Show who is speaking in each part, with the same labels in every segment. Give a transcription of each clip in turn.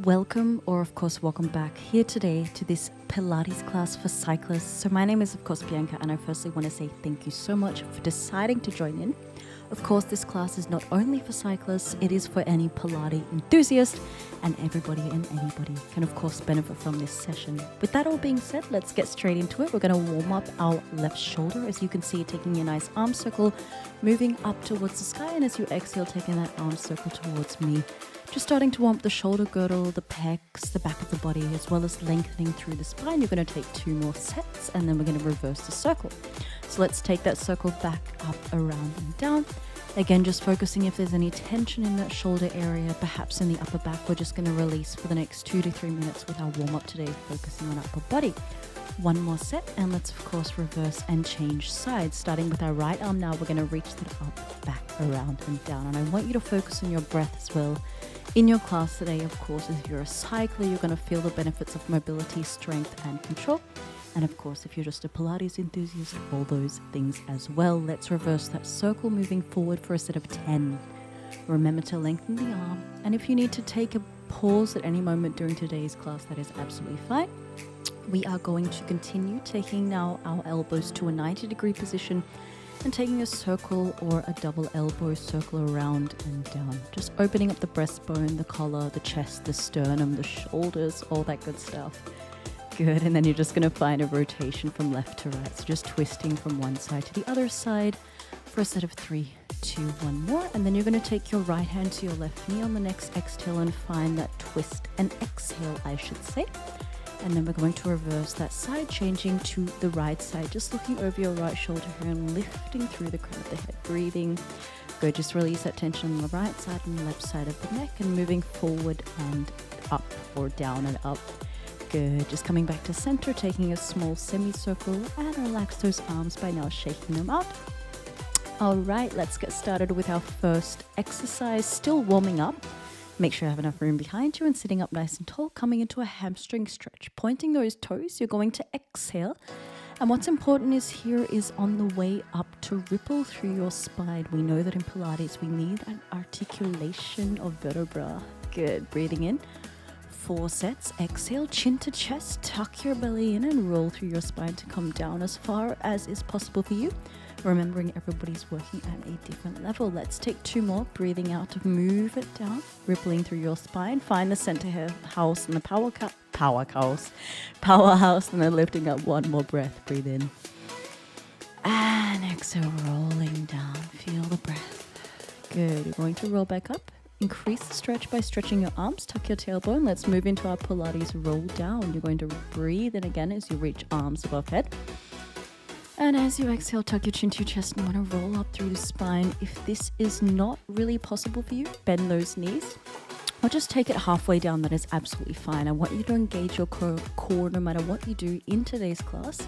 Speaker 1: Welcome, or of course welcome back here today to this Pilates class for cyclists. So my name is of course Bianca, and I firstly want to say thank you so much for deciding to join in. Of course, this class is not only for cyclists, it is for any Pilates enthusiast, and everybody and anybody can of course benefit from this session. With that all being said, let's get straight into it. We're going to warm up our left shoulder, as you can see, taking a nice arm circle, moving up towards the sky, and as you exhale, taking that arm circle towards me. Just starting to warm up the shoulder girdle, the pecs, the back of the body, as well as lengthening through the spine. You're going to take 2 more sets, and then we're going to reverse the circle. So let's take that circle back, up, around, and down. Again, just focusing if there's any tension in that shoulder area, perhaps in the upper back. We're just going to release for the next 2 to 3 minutes with our warm-up today, focusing on upper body. 1 more set, and let's of course reverse and change sides. Starting with our right arm now, we're going to reach that up, back, around, and down. And I want you to focus on your breath as well. In your class today, of course, if you're a cycler, you're going to feel the benefits of mobility, strength, and control. And of course, if you're just a Pilates enthusiast, all those things as well. Let's reverse that circle, moving forward for a set of 10. Remember to lengthen the arm. And if you need to take a pause at any moment during today's class, that is absolutely fine. We are going to continue taking now our elbows to a 90-degree position and taking a circle or a double elbow circle around and down. Just opening up the breastbone, the collar, the chest, the sternum, the shoulders, all that good stuff. Good, and then you're just going to find a rotation from left to right. So just twisting from one side to the other side for a set of 3, 2, 1 more. And then you're going to take your right hand to your left knee on the next exhale and find that twist and exhale, I should say. And then we're going to reverse that side, changing to the right side, just looking over your right shoulder here and lifting through the crown of the head, breathing. Good, just release that tension on the right side and the left side of the neck, and moving forward and up or down and up. Good, just coming back to center, taking a small semicircle, and relax those arms by now, shaking them out. All right, let's get started with our first exercise, still warming up. Make sure you have enough room behind you and sitting up nice and tall, coming into a hamstring stretch. Pointing those toes, you're going to exhale. And what's important is here is on the way up to ripple through your spine. We know that in Pilates, we need an articulation of vertebra. Good, breathing in. 4 sets, exhale, chin to chest, tuck your belly in and roll through your spine to come down as far as is possible for you. Remembering everybody's working at a different level. Let's take 2 more, breathing out to move it down, rippling through your spine. Find the center house and the powerhouse, and then lifting up 1 more breath. Breathe in. And exhale, rolling down. Feel the breath. Good. You're going to roll back up. Increase the stretch by stretching your arms, tuck your tailbone. Let's move into our Pilates roll down. You're going to breathe in again as you reach arms above head. And as you exhale, tuck your chin to your chest and want to roll up through the spine. If this is not really possible for you, bend those knees or just take it halfway down. That is absolutely fine. I want you to engage your core no matter what you do in today's class.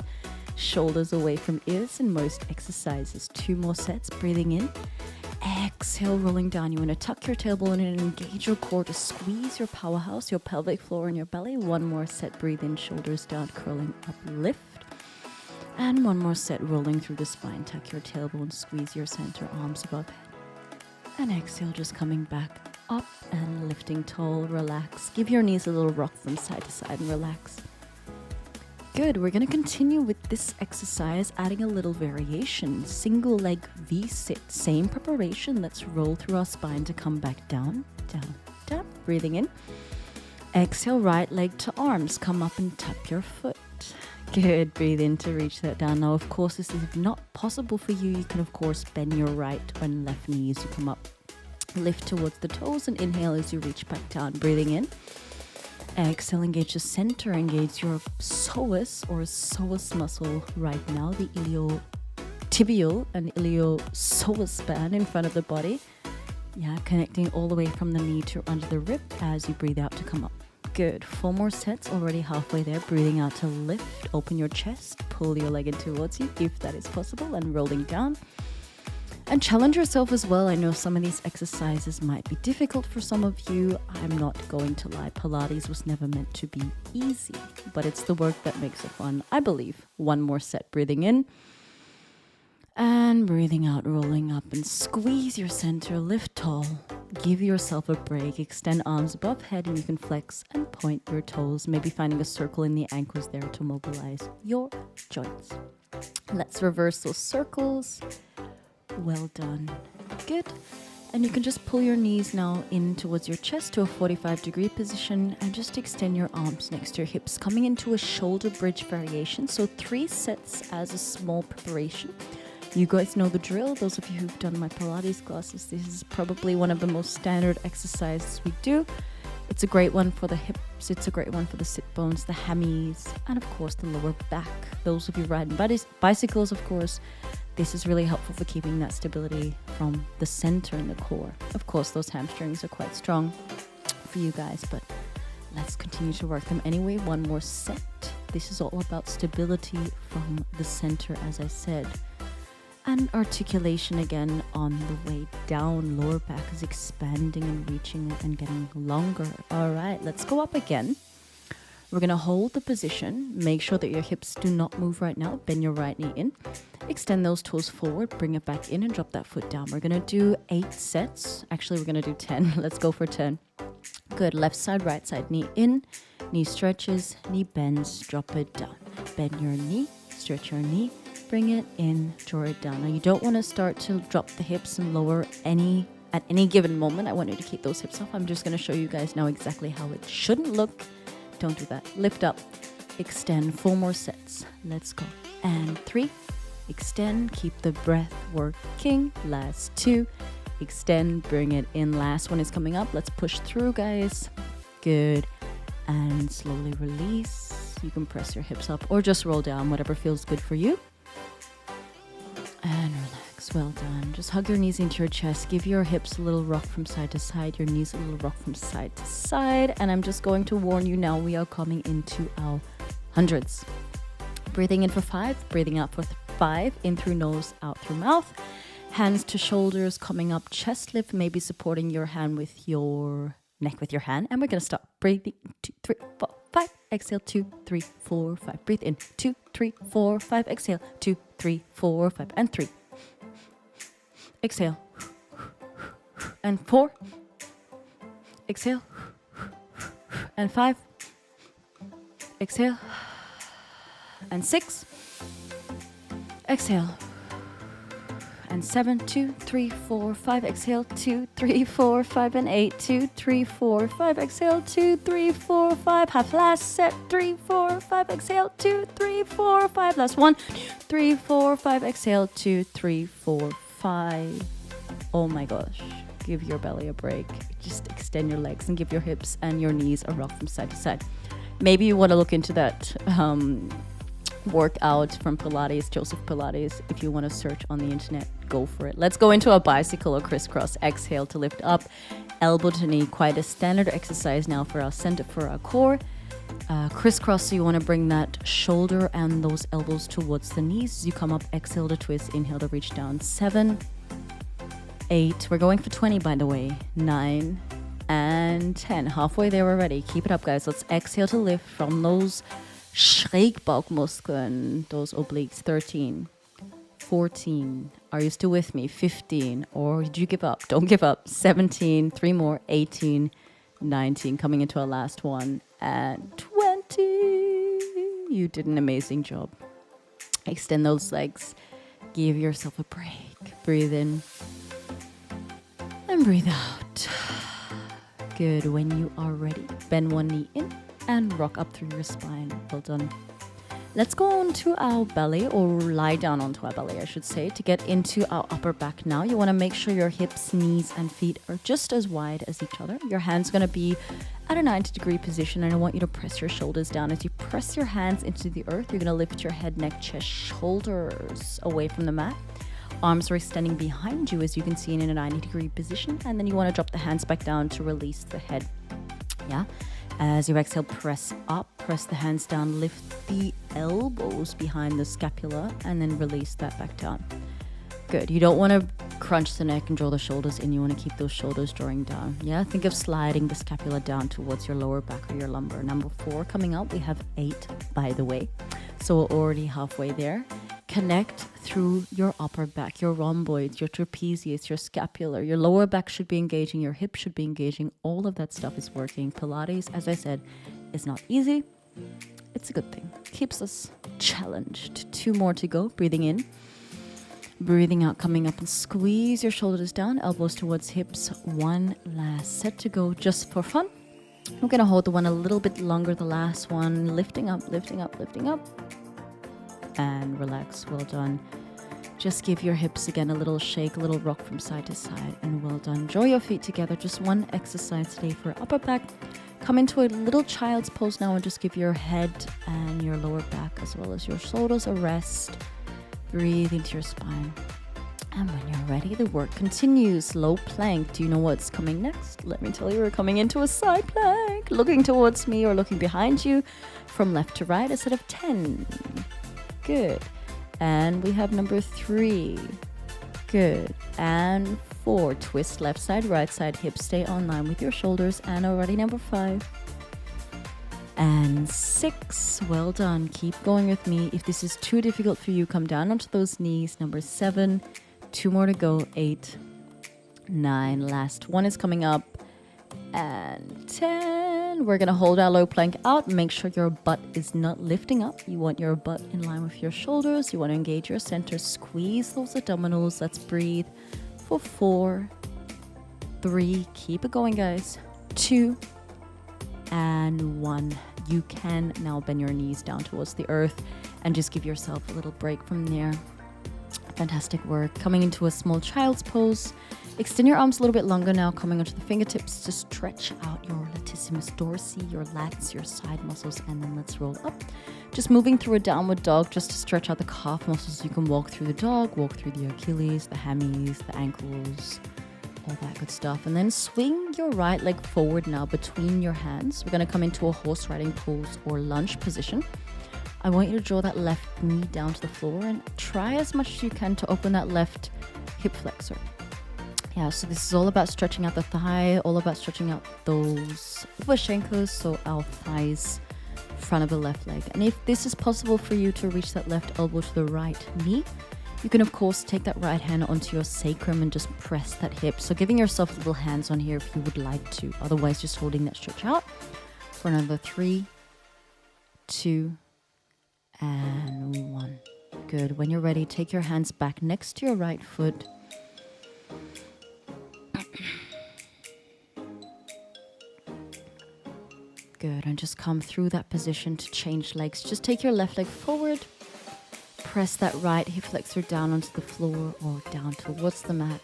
Speaker 1: Shoulders away from ears in most exercises. 2 more sets, breathing in. Exhale, rolling down. You want to tuck your tailbone in and engage your core to squeeze your powerhouse, your pelvic floor and your belly. 1 more set, breathe in, shoulders down, curling up, lift. And 1 more set, rolling through the spine. Tuck your tailbone, squeeze your center, arms above head. And exhale, just coming back up and lifting tall, relax. Give your knees a little rock from side to side and relax. Good, we're going to continue with this exercise, adding a little variation. Single leg V-sit, same preparation. Let's roll through our spine to come back down, down, down. Breathing in. Exhale, right leg to arms. Come up and tap your foot. Good, breathe in to reach that down. Now, of course, this is not possible for you. You can, of course, bend your right and left knees. You come up, lift towards the toes, and inhale as you reach back down. Breathing in. Exhale, engage the center, engage your psoas muscle right now, the iliotibial and iliopsoas band in front of the body. Yeah, connecting all the way from the knee to under the rib as you breathe out to come up. Good. 4 more sets, already halfway there. Breathing out to lift, open your chest, pull your leg in towards you if that is possible, and rolling down. And challenge yourself as well. I know some of these exercises might be difficult for some of you. I'm not going to lie. Pilates was never meant to be easy, but it's the work that makes it fun, I believe. 1 more set, breathing in. And breathing out, rolling up, and squeeze your center, lift tall. Give yourself a break. Extend arms above head and you can flex and point your toes. Maybe finding a circle in the ankles there to mobilize your joints. Let's reverse those circles. Well done. Good. And you can just pull your knees now in towards your chest to a 45-degree position and just extend your arms next to your hips, coming into a shoulder bridge variation. So 3 sets as a small preparation. You guys know the drill. Those of you who've done my Pilates classes, this is probably one of the most standard exercises we do. It's a great one for the hips. It's a great one for the sit bones, the hammies, and of course the lower back. Those of you riding bicycles, of course, this is really helpful for keeping that stability from the center in the core. Of course, those hamstrings are quite strong for you guys, but let's continue to work them anyway. One more set. This is all about stability from the center, as I said. And articulation again on the way down. Lower back is expanding and reaching and getting longer. All right, let's go up again. We're going to hold the position. Make sure that your hips do not move right now. Bend your right knee in. Extend those toes forward. Bring it back in and drop that foot down. We're going to do 8 sets. Actually, we're going to do 10. Let's go for 10. Good. Left side, right side. Knee in. Knee stretches. Knee bends. Drop it down. Bend your knee. Stretch your knee. Bring it in, draw it down. Now you don't want to start to drop the hips and lower at any given moment. I want you to keep those hips up. I'm just going to show you guys now exactly how it shouldn't look. Don't do that. Lift up, extend. 4 more sets. Let's go. And 3, extend. Keep the breath working. Last 2, extend. Bring it in. Last one is coming up. Let's push through, guys. Good. And slowly release. You can press your hips up or just roll down, whatever feels good for you. And relax. Well done. Just hug your knees into your chest. Give your hips a little rock from side to side. Your knees a little rock from side to side. And I'm just going to warn you now, we are coming into our hundreds. Breathing in for 5. Breathing out for 5. In through nose, out through mouth. Hands to shoulders, coming up. Chest lift, maybe supporting your hand with your neck with your hand. And we're going to stop. Breathing. 2, 3, 4, 5. Exhale. 2, 3, 4, 5. Breathe in. 2, 3, 4, 5. Exhale. 2, 3, 4, 5. And 3. Exhale. And 4. Exhale. And 5. Exhale. And 6. Exhale. And 7, 2, 3, 4, 5. Exhale. 2, 3, 4, 5. And 8. 2, 3, 4, 5. Exhale. 2, 3, 4, 5. Half last set. 3, 4, 5. Exhale. 2, 3, 4, 5. Last 1. 3, 4, 5. Exhale. 2, 3, 4, 5. Oh my gosh. Give your belly a break. Just extend your legs and give your hips and your knees a rock from side to side. Maybe you want to look into that workout from Pilates, Joseph Pilates. If you want to search on the internet, go for it. Let's go into a bicycle or crisscross. Exhale to lift up, elbow to knee. Quite a standard exercise now for our center, for our core. Crisscross, so you want to bring that shoulder and those elbows towards the knees. As you come up, exhale to twist, inhale to reach down. 7, 8, we're going for 20 by the way. 9 and 10. Halfway there already. Keep it up, guys. Let's exhale to lift from those Schrägbauchmuskeln, those obliques. 13, 14. Are you still with me? 15. Or did you give up? Don't give up. 17. 3 more. 18, 19. Coming into our last one. And 20. You did an amazing job. Extend those legs. Give yourself a break. Breathe in. And breathe out. Good. When you are ready, bend one knee in and rock up through your spine. Well done. Let's go on to our belly, or lie down onto our belly, I should say, to get into our upper back now. You want to make sure your hips, knees, and feet are just as wide as each other. Your hand's going to be at a 90-degree position, and I want you to press your shoulders down. As you press your hands into the earth, you're going to lift your head, neck, chest, shoulders away from the mat. Arms are extending behind you, as you can see, in a 90-degree position. And then you want to drop the hands back down to release the head. Yeah. As you exhale, press up, press the hands down, lift the elbows behind the scapula, and then release that back down. Good. You don't want to crunch the neck and draw the shoulders in. You want to keep those shoulders drawing down. Yeah. Think of sliding the scapula down towards your lower back or your lumbar. Number 4 coming up. We have 8, by the way. So we're already halfway there. connect through your upper back, your rhomboids, your trapezius, your scapular. Your lower back should be engaging, your hips should be engaging. All of that stuff is working. Pilates, as I said, is not easy. It's a good thing. Keeps us challenged. 2 more to go. Breathing in. Breathing out, coming up and squeeze your shoulders down, elbows towards hips. 1 last set to go just for fun. We're going to hold the one a little bit longer, the last one. Lifting up, lifting up, lifting up. And relax. Well done. Just give your hips again a little shake, a little rock from side to side. And well done. Draw your feet together. Just one exercise today for upper back. Come into a little child's pose now and just give your head and your lower back as well as your shoulders a rest. Breathe into your spine. And when you're ready, the work continues. Low plank. Do you know what's coming next? Let me tell you, we're coming into a side plank. Looking towards me or looking behind you from left to right, a set of 10. Good. And we have number 3. Good. And 4. Twist left side, right side, hips stay on line with your shoulders. And already number 5. And 6. Well done. Keep going with me. If this is too difficult for you, come down onto those knees. Number 7. 2 more to go. 8. 9. Last one is coming up. And 10. We're going to hold our low plank out. Make sure your butt is not lifting up. You want your butt in line with your shoulders. You want to engage your center. Squeeze those abdominals. Let's breathe for 4, 3. Keep it going, guys. 2. And 1. You can now bend your knees down towards the earth and just give yourself a little break from there. Fantastic work. Coming into a small child's pose. Extend your arms a little bit longer now, coming onto the fingertips to stretch out your latissimus dorsi, your lats, your side muscles, and then let's roll up. Just moving through a downward dog just to stretch out the calf muscles. You can walk through the dog, walk through the Achilles, the hammies, the ankles, all that good stuff. And then swing your right leg forward now between your hands. We're going to come into a horse riding pose or lunge position. I want you to draw that left knee down to the floor and try as much as you can to open that left hip flexor. Yeah, so this is all about stretching out the thigh, all about stretching out those oberschenkels, so our thighs, front of the left leg. And if this is possible for you to reach that left elbow to the right knee, you can, of course, take that right hand onto your sacrum and just press that hip. So giving yourself little hands on here if you would like to. Otherwise, just holding that stretch out for another 3, 2, and 1. Good. When you're ready, take your hands back next to your right foot. Good. And just come through that position to change legs. Just take your left leg forward. Press that right hip flexor down onto the floor or down towards the mat.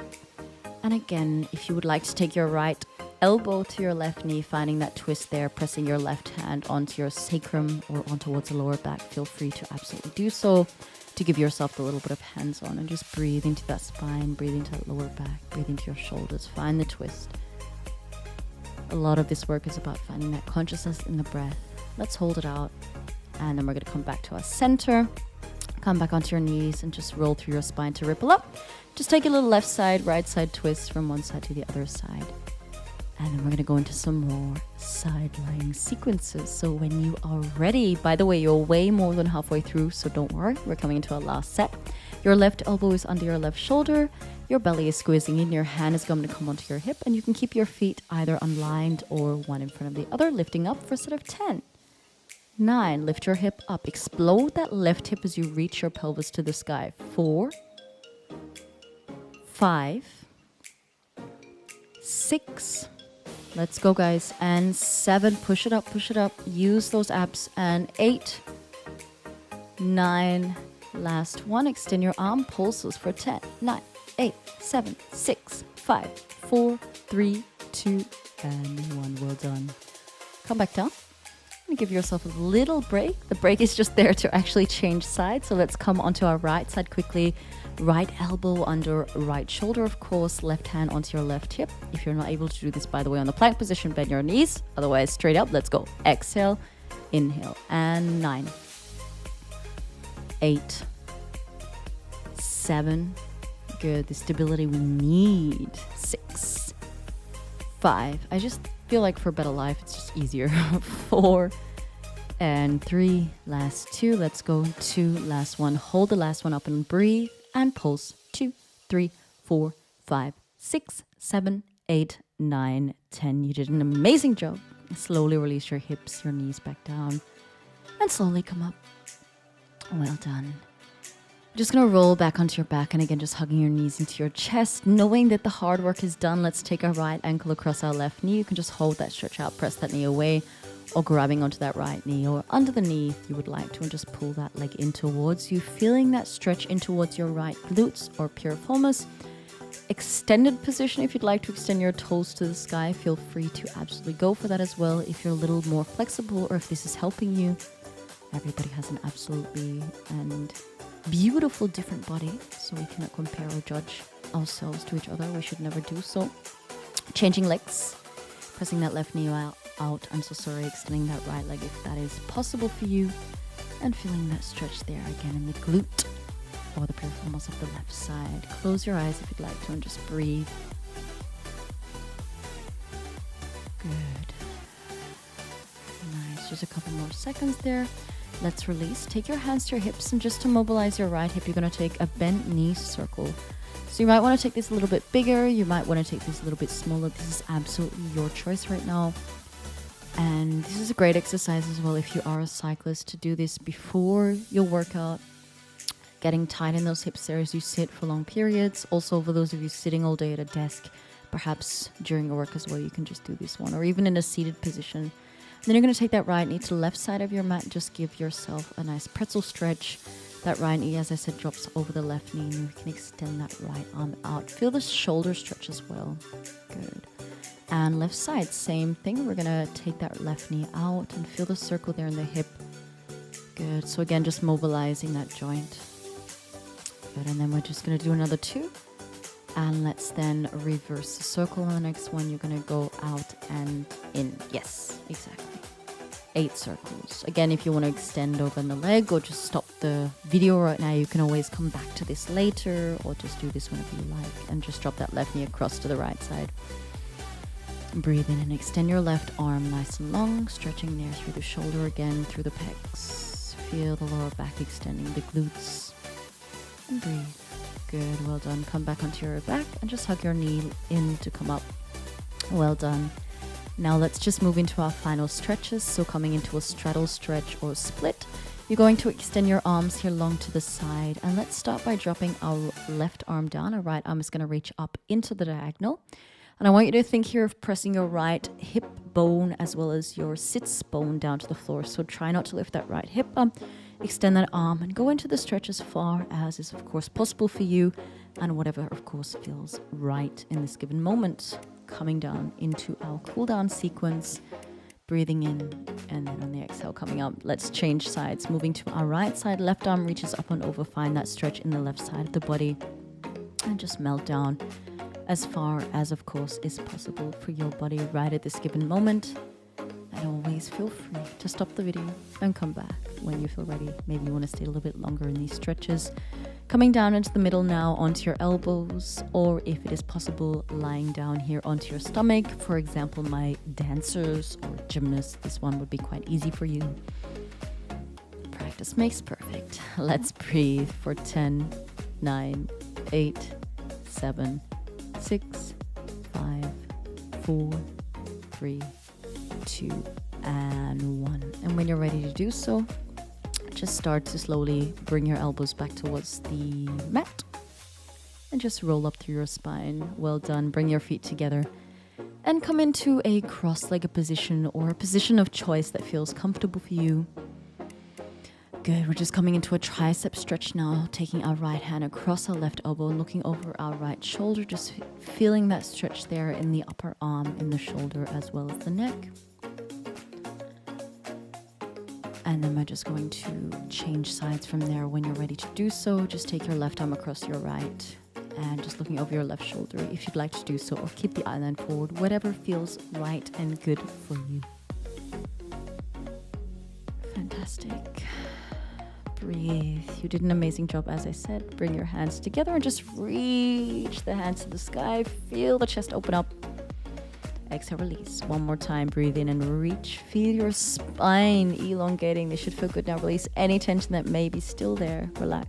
Speaker 1: And again, if you would like to take your right elbow to your left knee, finding that twist there, pressing your left hand onto your sacrum or on towards the lower back, feel free to absolutely do so to give yourself a little bit of hands-on and just breathe into that spine, breathe into that lower back, breathe into your shoulders, find the twist. A lot of this work is about finding that consciousness in the breath. Let's hold it out. And then we're going to come back to our center. Come back onto your knees and just roll through your spine to ripple up. Just take a little left side, right side twist from one side to the other side. And then we're going to go into some more side lying sequences. So when you are ready, by the way, you're way more than halfway through, so don't worry. We're coming into our last set. Your left elbow is under your left shoulder. Your belly is squeezing in. Your hand is going to come onto your hip. And you can keep your feet either unlined or one in front of the other, lifting up for a set of 10. 9. Lift your hip up. Explode that left hip as you reach your pelvis to the sky. 4. 5. 6. Let's go, guys. And 7. Push it up, push it up. Use those abs. And 8. 9. Last one. Extend your arm pulses for 10. 9. 8. 7. 6. 5. 4. 3. 2. And 1. Well done. Come back down. Give yourself a little break. The break is just there to actually change sides. So let's come onto our right side quickly. Right elbow under right shoulder, of course. Left hand onto your left hip. If you're not able to do this, by the way, on the plank position, bend your knees. Otherwise, straight up. Let's go. Exhale, inhale, and 9, 8, 7. Good. The stability we need. 6, 5. I just feel like for better life, it's just easier. 4, And 3, last 2. Let's go. 2, last 1. Hold the last one up and breathe. And pulse. 2, 3, 4, 5, 6, 7, 8, 9, 10. You did an amazing job. Slowly release your hips, your knees back down. And slowly come up. Well done. Just going to roll back onto your back, and again, just hugging your knees into your chest, knowing that the hard work is done. Let's take our right ankle across our left knee. You can just hold that stretch out, press that knee away, or grabbing onto that right knee or under the knee if you would like to, and just pull that leg in towards you, feeling that stretch in towards your right glutes or piriformis. Extended position, if you'd like to extend your toes to the sky, feel free to absolutely go for that as well. If you're a little more flexible or if this is helping you, everybody has an absolutely and beautiful different body, so we cannot compare or judge ourselves to each other. We should never do so. Changing legs, pressing that left knee out. I'm so sorry, extending that right leg if that is possible for you, and feeling that stretch there again in the glute or the piriformis of the left side. Close your eyes if you'd like to and just breathe. Good. Nice. Just a couple more seconds there. Let's release. Take your hands to your hips, and just to mobilize your right hip, you're going to take a bent knee circle. So you might want to take this a little bit bigger. You might want to take this a little bit smaller. This is absolutely your choice right now. And this is a great exercise as well if you are a cyclist, to do this before your workout, getting tight in those hips there as you sit for long periods. Also, for those of you sitting all day at a desk, perhaps during your work as well, you can just do this one, or even in a seated position. Then you're going to take that right knee to the left side of your mat. Just give yourself a nice pretzel stretch. That right knee, as I said, drops over the left knee, and you can extend that right arm out. Feel the shoulder stretch as well. Good. And left side, same thing. We're going to take that left knee out and feel the circle there in the hip. Good. So again, just mobilizing that joint. Good. And then we're just going to do another 2. And let's then reverse the circle. On the next one, you're going to go out and in. Yes, exactly. 8 circles. Again, if you want to extend over the leg or just stop the video right now, you can always come back to this later, or just do this whenever you like. And just drop that left knee across to the right side. Breathe in and extend your left arm nice and long, stretching there through the shoulder again, through the pecs. Feel the lower back extending, the glutes. And breathe. Good, well done. Come back onto your back and just hug your knee in to come up. Well done. Now let's just move into our final stretches. So coming into a straddle stretch or split, you're going to extend your arms here long to the side. And let's start by dropping our left arm down. Our right arm is going to reach up into the diagonal. And I want you to think here of pressing your right hip bone as well as your sits bone down to the floor. So try not to lift that right hip up. Extend that arm and go into the stretch as far as is, of course, possible for you, and whatever, of course, feels right in this given moment. Coming down into our cool down sequence, breathing in, and then on the exhale coming up. Let's change sides. Moving to our right side, left arm reaches up and over. Find that stretch in the left side of the body, and just melt down as far as, of course, is possible for your body right at this given moment. And always feel free to stop the video and come back when you feel ready. Maybe you want to stay a little bit longer in these stretches. Coming down into the middle now onto your elbows, or if it is possible, lying down here onto your stomach. For example, my dancers or gymnasts, this one would be quite easy for you. Practice makes perfect. Let's breathe for 10, 9, 8, 7, 6, 5, 4, 3, 2, and 1. And when you're ready to do so, just start to slowly bring your elbows back towards the mat and just roll up through your spine. Well done. Bring your feet together and come into a cross-legged position, or a position of choice that feels comfortable for you. Good. We're just coming into a tricep stretch now, taking our right hand across our left elbow and looking over our right shoulder, just feeling that stretch there in the upper arm, in the shoulder, as well as the neck. And then we're just going to change sides from there. When you're ready to do so, just take your left arm across your right and just looking over your left shoulder if you'd like to do so, or keep the eye line forward, whatever feels right and good for you. Fantastic. Breathe. You did an amazing job, as I said. Bring your hands together and just reach the hands to the sky. Feel the chest open up. Exhale, release. One more time. Breathe in and reach. Feel your spine elongating. This should feel good now. Release any tension that may be still there. Relax.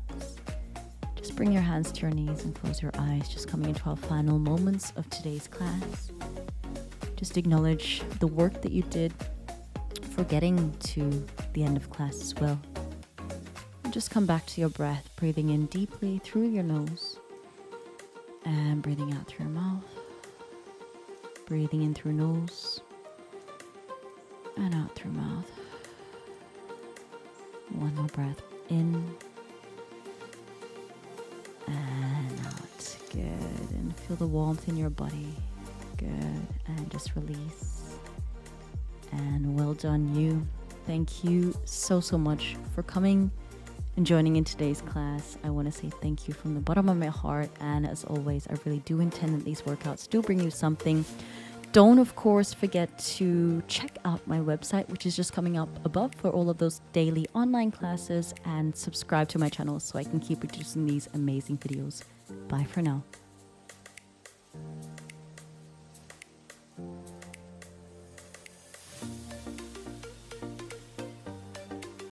Speaker 1: Just bring your hands to your knees and close your eyes. Just coming into our final moments of today's class. Just acknowledge the work that you did for getting to the end of class as well. And just come back to your breath, breathing in deeply through your nose and breathing out through your mouth. Breathing in through nose and out through mouth. One more breath in and out. Good. And feel the warmth in your body. Good. And just release. And well done, you. Thank you so much for coming and joining in today's class. I want to say thank you from the bottom of my heart. And as always, I really do intend that these workouts do bring you something. Don't, of course, forget to check out my website, which is just coming up above for all of those daily online classes, and subscribe to my channel so I can keep producing these amazing videos. Bye for now.